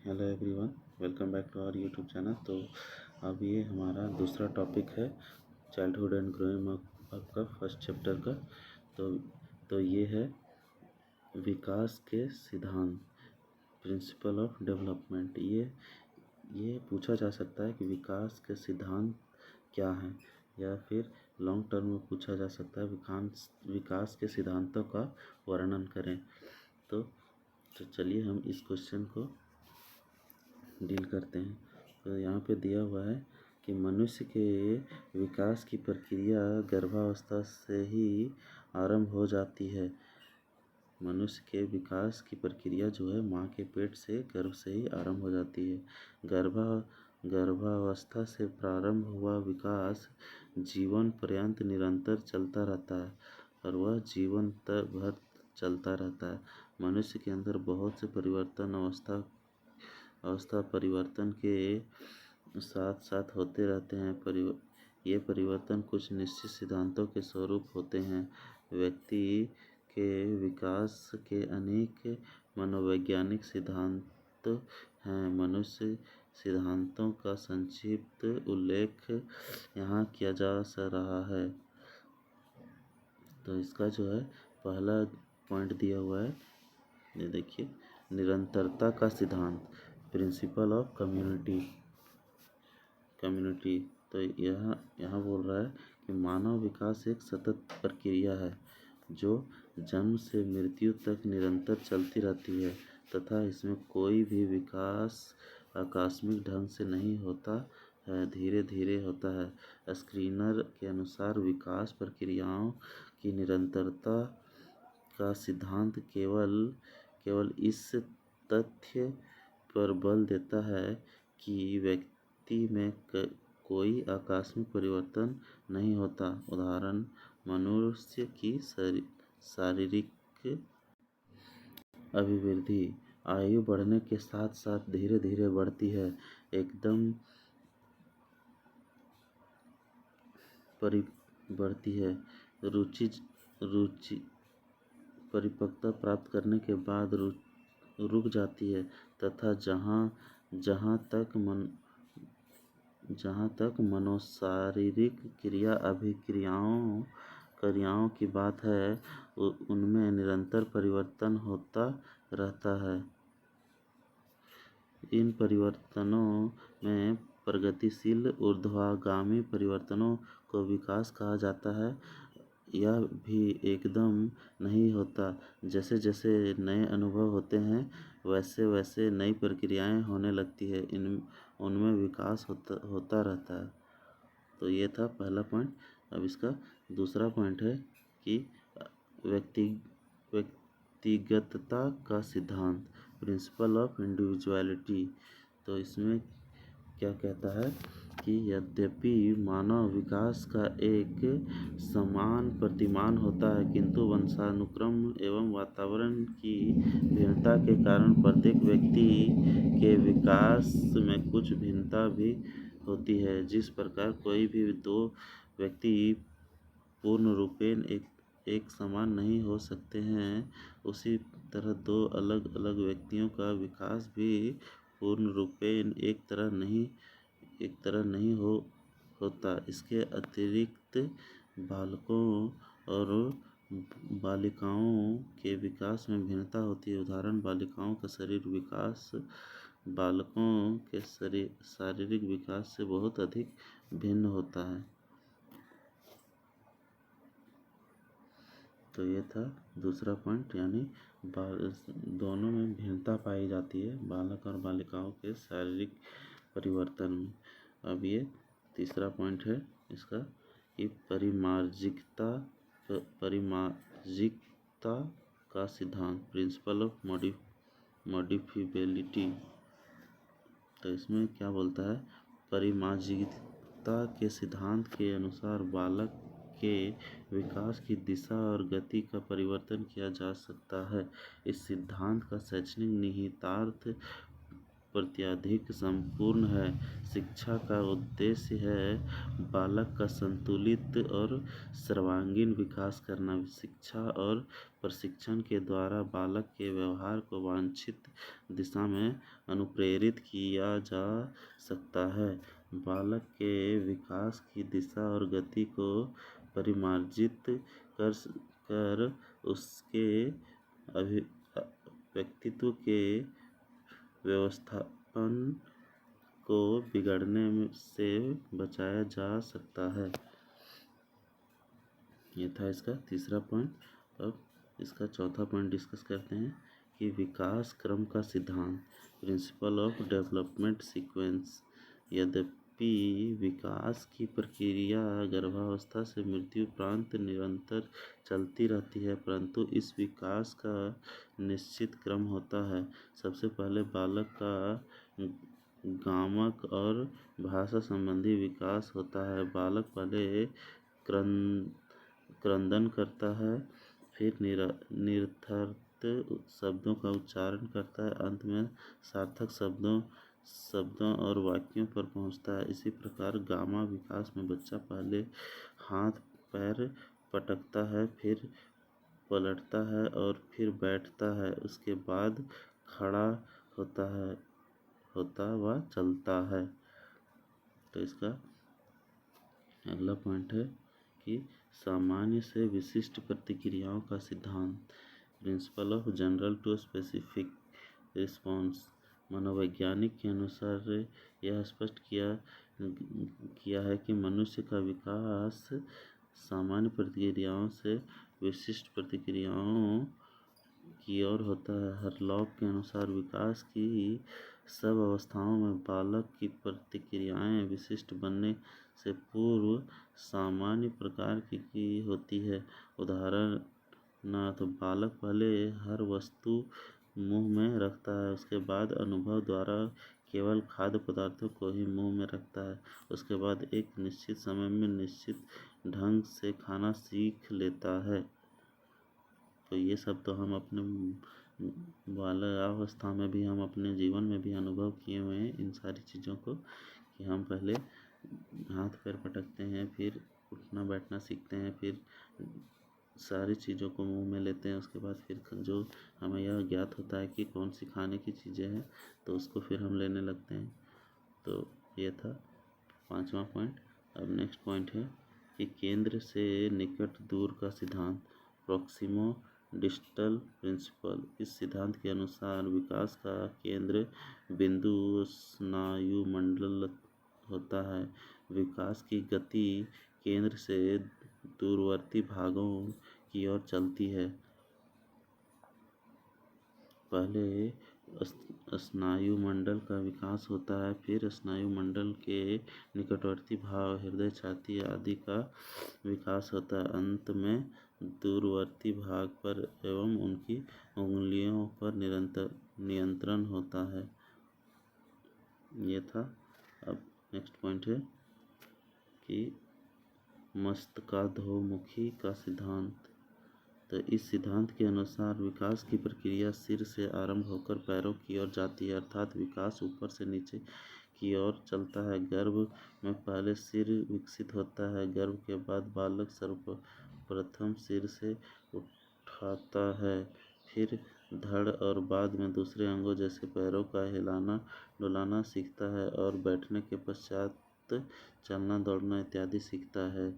Hello everyone, welcome back to our YouTube channel. तो अब ये हमारा दूसरा टॉपिक है चाइल्डहुड एंड ग्रोइंग अप का फर्स्ट चैप्टर का। तो ये है विकास के सिद्धांत, प्रिंसिपल ऑफ डेवलपमेंट। ये पूछा जा सकता है कि विकास के सिद्धांत क्या हैं, या फिर लॉन्ग टर्म में पूछा जा सकता है विकास के सिद्धांतों का वर्णन करें। तो चलिए हम इस क्वेश्चन को डील करते हैं। तो यहाँ पे दिया हुआ है कि मनुष्य के विकास की प्रक्रिया गर्भावस्था से ही आरंभ हो जाती है। मनुष्य के विकास की प्रक्रिया जो है माँ के पेट से, गर्भ से ही आरंभ हो जाती है। गर्भावस्था से प्रारंभ हुआ विकास जीवन पर्यंत निरंतर चलता रहता है और वह जीवन भर चलता रहता है। मनुष्य के अंदर बहुत से परिवर्तन अवस्था परिवर्तन के साथ साथ होते रहते हैं। ये परिवर्तन कुछ निश्चित सिद्धांतों के स्वरूप होते हैं। व्यक्ति के विकास के अनेक मनोवैज्ञानिक सिद्धांत हैं। मनुष्य सिद्धांतों का संक्षिप्त उल्लेख यहाँ किया जा रहा है। तो इसका जो है पहला पॉइंट दिया हुआ है, ये देखिए, निरंतरता का सिद्धांत, प्रिंसिपल ऑफ कम्युनिटी। तो यहाँ बोल रहा है कि मानव विकास एक सतत प्रक्रिया है जो जन्म से मृत्यु तक निरंतर चलती रहती है तथा इसमें कोई भी विकास आकस्मिक ढंग से नहीं होता है, धीरे धीरे होता है। स्क्रीनर के अनुसार विकास प्रक्रियाओं की निरंतरता का सिद्धांत केवल इस तथ्य पर बल देता है कि व्यक्ति में कोई आकस्मिक परिवर्तन नहीं होता। उदाहरण, मनुष्य की शारीरिक अभिवृद्धि आयु बढ़ने के साथ साथ धीरे धीरे बढ़ती है, एकदम बढ़ती है। रुचि परिपक्वता प्राप्त करने के बाद रुक जाती है तथा जहाँ तक मनोशारीरिक क्रियाओं की बात है, उनमें निरंतर परिवर्तन होता रहता है। इन परिवर्तनों में प्रगतिशील ऊर्ध्वगामी परिवर्तनों को विकास कहा जाता है। यह भी एकदम नहीं होता। जैसे जैसे नए अनुभव होते हैं वैसे वैसे नई प्रक्रियाएं होने लगती है, उनमें विकास होता रहता है। तो ये था पहला पॉइंट। अब इसका दूसरा पॉइंट है कि व्यक्तिगतता का सिद्धांत, प्रिंसिपल ऑफ इंडिविजुअलिटी। तो इसमें क्या कहता है कि यद्यपि मानव विकास का एक समान प्रतिमान होता है, किंतु वंशानुक्रम एवं वातावरण की भिन्नता के कारण प्रत्येक व्यक्ति के विकास में कुछ भिन्नता भी होती है। जिस प्रकार कोई भी दो व्यक्ति पूर्ण रूपेण एक समान नहीं हो सकते हैं, उसी तरह दो अलग अलग व्यक्तियों का विकास भी पूर्ण रूपेण एक तरह नहीं होता। इसके अतिरिक्त बालकों और बालिकाओं के विकास में भिन्नता होती है। उदाहरण, बालिकाओं का शरीर विकास बालकों के शारीरिक विकास से बहुत अधिक भिन्न होता है। तो ये था दूसरा पॉइंट, यानी दोनों में भिन्नता पाई जाती है, बालक और बालिकाओं के शारीरिक परिवर्तन में। अब ये तीसरा पॉइंट है इसका कि परिमार्जिकता का सिद्धांत, प्रिंसिपल ऑफ मॉडिफिबिलिटी। तो इसमें क्या बोलता है, परिमार्जिकता के सिद्धांत के अनुसार बालक के विकास की दिशा और गति का परिवर्तन किया जा सकता है। इस सिद्धांत का शैक्षणिक निहितार्थ प्रत्यधिक संपूर्ण है। शिक्षा का उद्देश्य है बालक का संतुलित और सर्वांगीण विकास करना। शिक्षा और प्रशिक्षण के द्वारा बालक के व्यवहार को वांछित दिशा में अनुप्रेरित किया जा सकता है। बालक के विकास की दिशा और गति को परिमार्जित कर उसके व्यक्तित्व के व्यवस्थापन को बिगड़ने से बचाया जा सकता है। ये था इसका तीसरा पॉइंट। अब इसका चौथा पॉइंट डिस्कस करते हैं कि विकास क्रम का सिद्धांत, प्रिंसिपल ऑफ डेवलपमेंट सीक्वेंस। यद्यपि विकास की प्रक्रिया गर्भावस्था से मृत्यु पर्यंत निरंतर चलती रहती है, परंतु इस विकास का निश्चित क्रम होता है। सबसे पहले बालक का गामक और भाषा संबंधी विकास होता है। बालक पहले क्रंदन करता है, फिर निरर्थक शब्दों का उच्चारण करता है, अंत में सार्थक शब्दों और वाक्यों पर पहुंचता है। इसी प्रकार गामा विकास में बच्चा पहले हाथ पैर पटकता है, फिर पलटता है और फिर बैठता है, उसके बाद खड़ा होता व चलता है। तो इसका अगला पॉइंट है कि सामान्य से विशिष्ट प्रतिक्रियाओं का सिद्धांत, principle of general to specific response. मनोवैज्ञानिक के अनुसार यह स्पष्ट किया है कि मनुष्य का विकास सामान्य प्रतिक्रियाओं से विशिष्ट प्रतिक्रियाओं की ओर होता है। हरलॉक के अनुसार विकास की सब अवस्थाओं में बालक की प्रतिक्रियाएं विशिष्ट बनने से पूर्व सामान्य प्रकार की होती है। उदाहरणार्थ, बालक पहले हर वस्तु मुंह में रखता है, उसके बाद अनुभव द्वारा केवल खाद्य पदार्थों को ही मुंह में रखता है, उसके बाद एक निश्चित समय में निश्चित ढंग से खाना सीख लेता है। तो ये सब तो हम अपने बाल्यावस्था में भी, हम अपने जीवन में भी अनुभव किए हुए हैं इन सारी चीज़ों को, कि हम पहले हाथ पैर पटकते हैं, फिर उठना बैठना सीखते हैं, फिर सारी चीज़ों को मुंह में लेते हैं, उसके बाद फिर जो हमें यह ज्ञात होता है कि कौन सी खाने की चीज़ें हैं, तो उसको फिर हम लेने लगते हैं। तो ये था पांचवा पॉइंट। अब नेक्स्ट पॉइंट है कि केंद्र से निकट दूर का सिद्धांत, प्रॉक्सिमो डिस्टल प्रिंसिपल। इस सिद्धांत के अनुसार विकास का केंद्र बिंदु स्नायुमंडल होता है। विकास की गति केंद्र से दूरवर्ती भागों की ओर चलती है। पहले स्नायुमंडल का विकास होता है, फिर स्नायुमंडल के निकटवर्ती भाग हृदय, छाती आदि का विकास होता है। अंत में दूरवर्ती भाग पर एवं उनकी उंगलियों पर नियंत्रण होता है। ये था। अब नेक्स्ट पॉइंट है कि मस्तकाधोमुखी का सिद्धांत। तो इस सिद्धांत के अनुसार विकास की प्रक्रिया सिर से आरंभ होकर पैरों की ओर जाती है, अर्थात विकास ऊपर से नीचे की ओर चलता है। गर्भ में पहले सिर विकसित होता है, गर्भ के बाद बालक सर्वप्रथम सिर से उठाता है, फिर धड़ और बाद में दूसरे अंगों जैसे पैरों का हिलाना डुलाना सीखता है और बैठने के पश्चात चलना दौड़ना इत्यादि सीखता है।